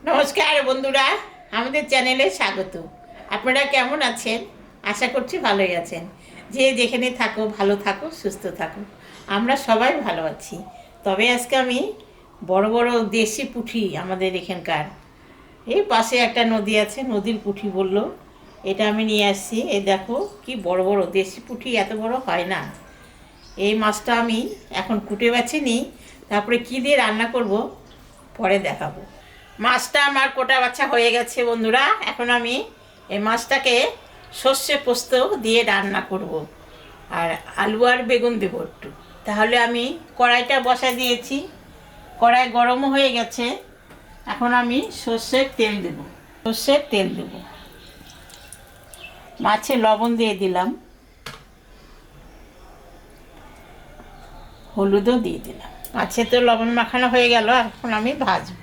নমস্কার বন্ধুরা, আমাদের চ্যানেলে স্বাগত। আপনারা কেমন আছেন? আশা করছি ভালোই আছেন। যে যেখানে থাকো ভালো থাকো, সুস্থ থাকো। আমরা সবাই ভালো আছি। তবে আজকে আমি বড় বড় দেশি পুঁটি, আমাদের এখানকার এই পাশে একটা নদী আছে, নদীর পুঁটি বললো, এটা আমি নিয়ে আসছি। এই দেখো কি বড় বড় দেশি পুঁটি, এত বড় হয় না। এই মাছটা আমি এখন কুটে বাছি নিই, তারপরে কী দিয়ে রান্না করব পরে দেখাবো। মাছটা আমার কোটা বাছা হয়ে গেছে বন্ধুরা। এখন আমি এই মাছটাকে সর্ষে পোস্ত দিয়ে রান্না করব, আর আলু আর বেগুন দেবো একটু। তাহলে আমি কড়াইটা বসা দিয়েছি, কড়াই গরমও হয়ে গেছে। এখন আমি সর্ষের তেল দেব, সর্ষের তেল দেব, মাছে লবণ দিয়ে দিলাম, হলুদও দিয়ে দিলাম। মাছে তো লবণ মাখানো হয়ে গেল, এখন আমি ভাজব।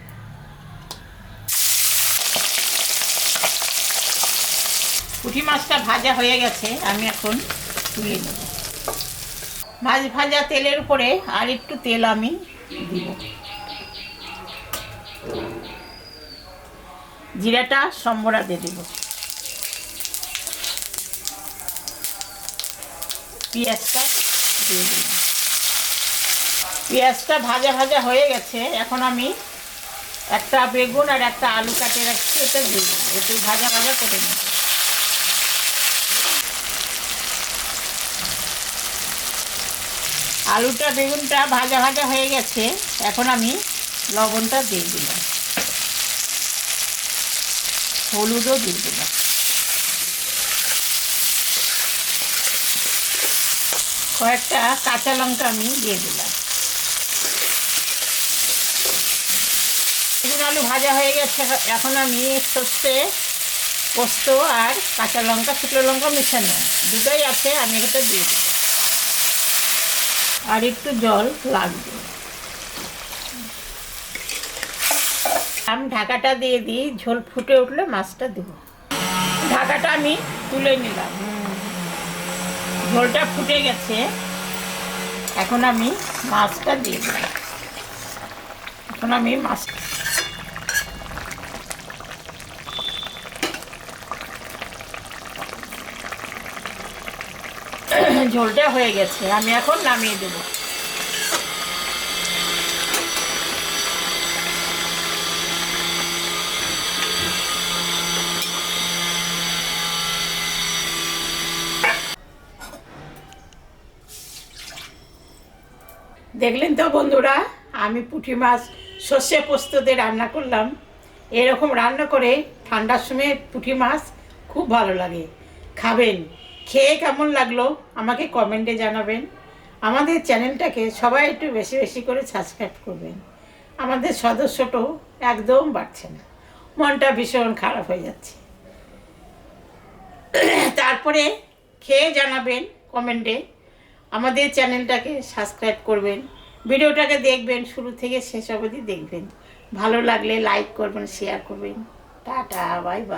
পুঁটি মাছটা ভাজা হয়ে গেছে, আমি এখন তুলে নেব। মাছ ভাজা তেলের উপরে আর একটু তেল আমি দিব। জিরাটা সম্বরা দিয়ে দেব, পেঁয়াজটা দিয়ে দিলাম। পেঁয়াজটা ভাজা ভাজা হয়ে গেছে, এখন আমি একটা বেগুন আর একটা আলু কাটে রাখছি, এটা দিয়ে দেবো। একটু ভাজা ভাজা করে নেব। আলুটা বেগুনটা ভাজা ভাজা হয়ে গেছে, এখন আমি লবণটা দিয়ে দিলাম, হলুদও দিয়ে দিলাম, কয়েকটা কাঁচা লঙ্কা আমি দিয়ে দিলাম। বেগুন আলু ভাজা হয়ে গেছে, এখন আমি সর্ষে পোস্ত আর কাঁচা লঙ্কা, শুকনো লঙ্কা মেশানো দুটোই আছে, আমি এটা দিয়ে দেবো। আর একটু জল লাগবে। আমি ঢাকাটা দিয়ে দিই, ঝোল ফুটে উঠলে মাছটা দেবো। ঢাকাটা আমি তুলে নিলাম, ঝোলটা ফুটে গেছে। এখন আমি মাছটা দিয়ে দিলাম। এখন আমি মাছ ঝোলটা হয়ে গেছে, আমি এখন নামিয়ে দেব। দেখলেন তো বন্ধুরা, আমি পুঁটি মাছ সর্ষে পোস্ত দিয়ে রান্না করলাম। এরকম রান্না করে ঠান্ডার সময় পুঁটি মাছ খুব ভালো লাগে। খাবেন, খেয়ে কেমন লাগলো আমাকে কমেন্টে জানাবেন। আমাদের চ্যানেলটাকে সবাই একটু বেশি বেশি করে সাবস্ক্রাইব করবেন। আমাদের সদস্যটাও একদম বাড়ছে না, মনটা ভীষণ খারাপ হয়ে যাচ্ছে। তারপরে খেয়ে জানাবেন কমেন্টে। আমাদের চ্যানেলটাকে সাবস্ক্রাইব করবেন, ভিডিওটাকে দেখবেন, শুরু থেকে শেষ অবধি দেখবেন। ভালো লাগলে লাইক করবেন, শেয়ার করবেন। Tata, bye bye.